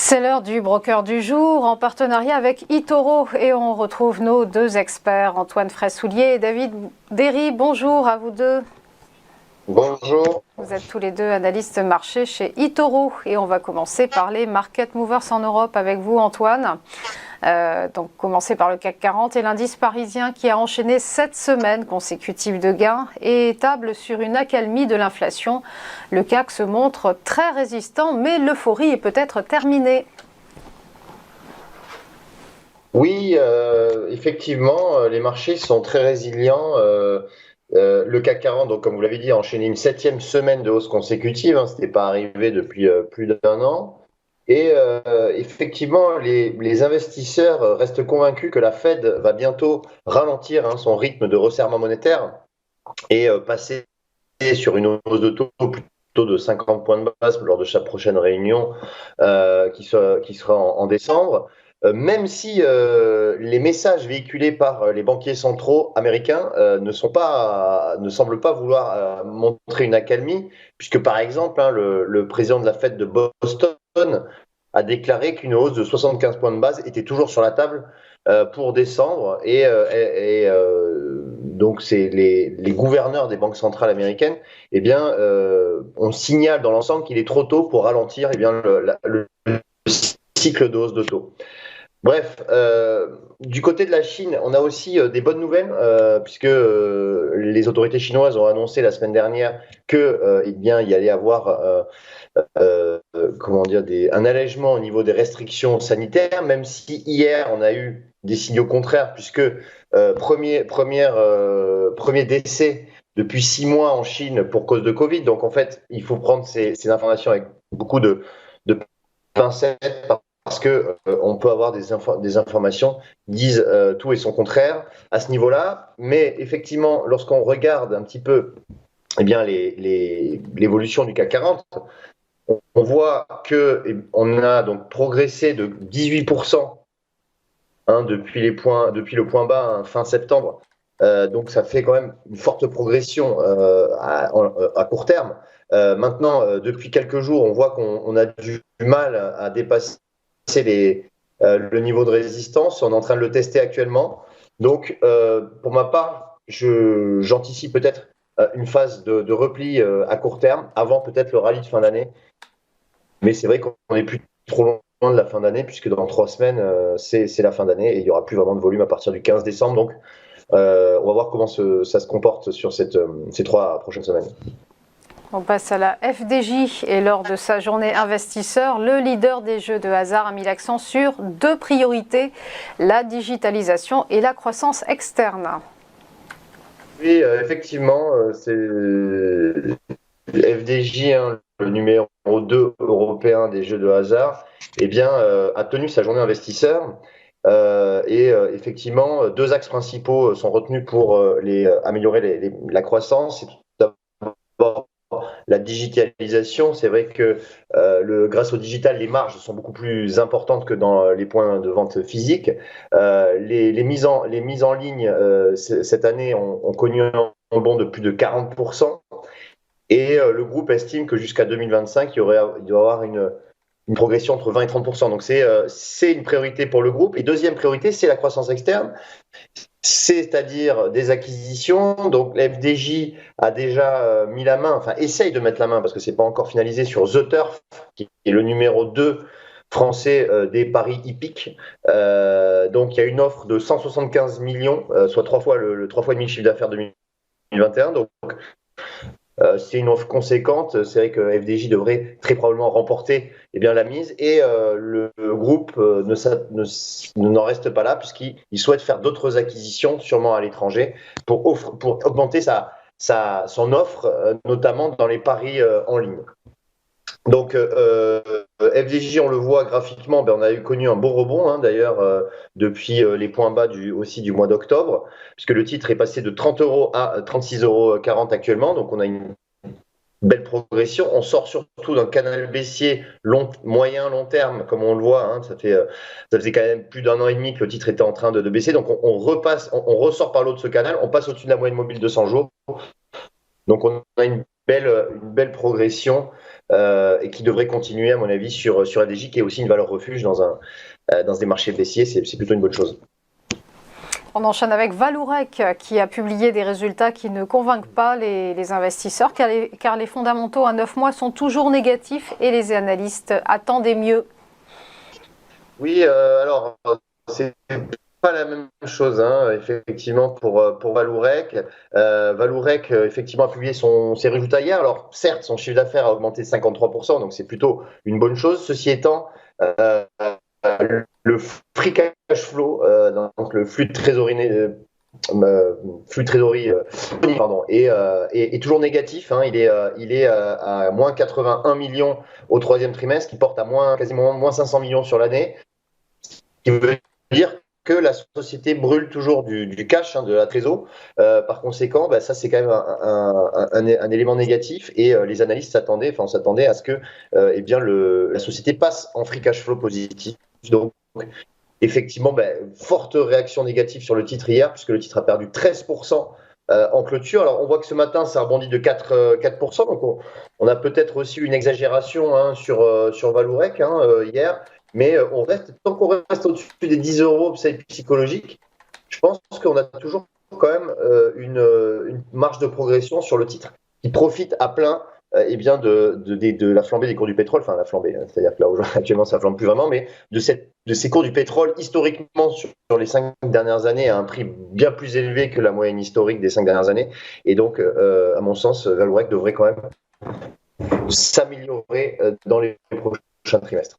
C'est l'heure du broker du jour en partenariat avec eToro et on retrouve nos deux experts, Antoine Fraissoulier et David Derry. Bonjour à vous deux. Bonjour. Vous êtes tous les deux analystes marché chez eToro et on va commencer par les market movers en Europe avec vous, Antoine. Donc commencer par le CAC 40 et l'indice parisien qui a enchaîné 7 semaines consécutives de gains et table sur une accalmie de l'inflation. Le CAC se montre très résistant, mais l'euphorie est peut-être terminée. Oui, effectivement, les marchés sont très résilients. Le CAC 40, donc, comme vous l'avez dit, a enchaîné une 7e semaine de hausse consécutive. Ce n'était pas arrivé depuis plus d'un an. Et effectivement, les investisseurs restent convaincus que la Fed va bientôt ralentir son rythme de resserrement monétaire et passer sur une hausse de taux plutôt de 50 points de base lors de sa prochaine réunion qui sera en décembre. Même si les messages véhiculés par les banquiers centraux américains ne semblent pas vouloir montrer une accalmie, puisque par exemple, le président de la Fed de Boston a déclaré qu'une hausse de 75 points de base était toujours sur la table pour décembre. Donc, c'est les gouverneurs des banques centrales américaines, on signale dans l'ensemble qu'il est trop tôt pour ralentir le cycle de hausse de taux. Bref, du côté de la Chine, on a aussi des bonnes nouvelles, puisque les autorités chinoises ont annoncé la semaine dernière que, il y allait avoir un allègement au niveau des restrictions sanitaires, même si hier on a eu des signaux contraires, puisque premier décès depuis 6 mois en Chine pour cause de Covid. Donc en fait, il faut prendre ces informations avec beaucoup de pincettes, parce que on peut avoir des informations qui disent tout et son contraire à ce niveau-là. Mais effectivement, lorsqu'on regarde un petit peu l'évolution du CAC 40, on voit qu'on a donc progressé de 18% depuis le point bas fin septembre. Donc ça fait quand même une forte progression à court terme. Maintenant, depuis quelques jours, on voit qu'on a du mal à dépasser le niveau de résistance. On est en train de le tester actuellement. Donc, pour ma part, j'anticipe peut-être une phase de repli à court terme, avant peut-être le rallye de fin d'année. Mais c'est vrai qu'on n'est plus trop loin de la fin d'année, puisque dans 3 semaines, c'est la fin d'année et il n'y aura plus vraiment de volume à partir du 15 décembre. Donc, on va voir comment ça se comporte sur ces 3 prochaines semaines. On passe à la FDJ et lors de sa journée investisseur, le leader des jeux de hasard a mis l'accent sur 2 priorités, la digitalisation et la croissance externe. Oui, effectivement, c'est FDJ, le numéro 2 européen des jeux de hasard, a tenu sa journée investisseur. Effectivement, 2 axes principaux sont retenus pour améliorer la croissance. C'est d'abord la digitalisation. C'est vrai que grâce au digital, les marges sont beaucoup plus importantes que dans les points de vente physiques. Les mises en ligne cette année ont connu un bond de plus de 40%. Et le groupe estime que jusqu'à 2025, il doit y avoir une progression entre 20 et 30%. Donc c'est une priorité pour le groupe. Et deuxième priorité, c'est la croissance externe, c'est-à-dire des acquisitions. Donc la FDJ a déjà mis la main, enfin essaye de mettre la main, parce que c'est pas encore finalisé, sur The Turf, qui est le numéro 2 français des paris hippiques. Donc il y a une offre de 175 millions, soit 3 fois le 3 fois et demi le chiffre d'affaires 2021. Donc c'est une offre conséquente. C'est vrai que FDJ devrait très probablement remporter la mise, et le groupe n'en reste pas là, puisqu'il souhaite faire d'autres acquisitions, sûrement à l'étranger, pour augmenter son offre, notamment dans les paris en ligne. Donc FDJ, on le voit graphiquement, on a connu un beau rebond d'ailleurs depuis les points bas aussi du mois d'octobre, puisque le titre est passé de 30 € à 36,40 € actuellement. Donc on a une belle progression. On sort surtout d'un canal baissier moyen long terme, comme on le voit. Ça faisait quand même plus d'1 an et demi que le titre était en train de baisser. Donc on ressort par l'eau de ce canal, on passe au-dessus de la moyenne mobile de 100 jours. Donc on a une une belle progression et qui devrait continuer, à mon avis, sur ADJ, qui est aussi une valeur refuge dans des marchés baissiers. C'est plutôt une bonne chose. On enchaîne avec Vallourec qui a publié des résultats qui ne convainquent pas les investisseurs car les fondamentaux à 9 mois sont toujours négatifs et les analystes attendaient mieux. Oui, alors c'est pas la même chose, hein, effectivement, pour Vallourec. Vallourec, effectivement, a publié ses résultats hier. Alors, certes, son chiffre d'affaires a augmenté de 53%, donc c'est plutôt une bonne chose. Ceci étant, le free cash flow, donc le flux de trésorerie, pardon, est toujours négatif. Hein. Il est à moins 81 millions au troisième trimestre, qui porte à quasiment moins 500 millions sur l'année. Ce qui veut dire que la société brûle toujours du cash, hein, de la trésor. Par conséquent, ça c'est quand même un élément négatif et les analystes on s'attendait à ce que la société passe en free cash flow positif. Donc, effectivement, forte réaction négative sur le titre hier, puisque le titre a perdu 13% en clôture. Alors, on voit que ce matin, ça a rebondi de 4%. Donc, on a peut-être aussi une exagération, hein, sur Vallourec, hein, hier. Mais tant qu'on reste au-dessus des 10 euros psychologique, je pense qu'on a toujours quand même une marge de progression sur le titre qui profite à plein de la flambée des cours du pétrole, enfin la flambée, c'est-à-dire que là actuellement ça flambe plus vraiment, mais de ces cours du pétrole historiquement sur les 5 dernières années à un prix bien plus élevé que la moyenne historique des 5 dernières années. Et donc, à mon sens, Vallourec devrait quand même s'améliorer dans les prochains trimestres.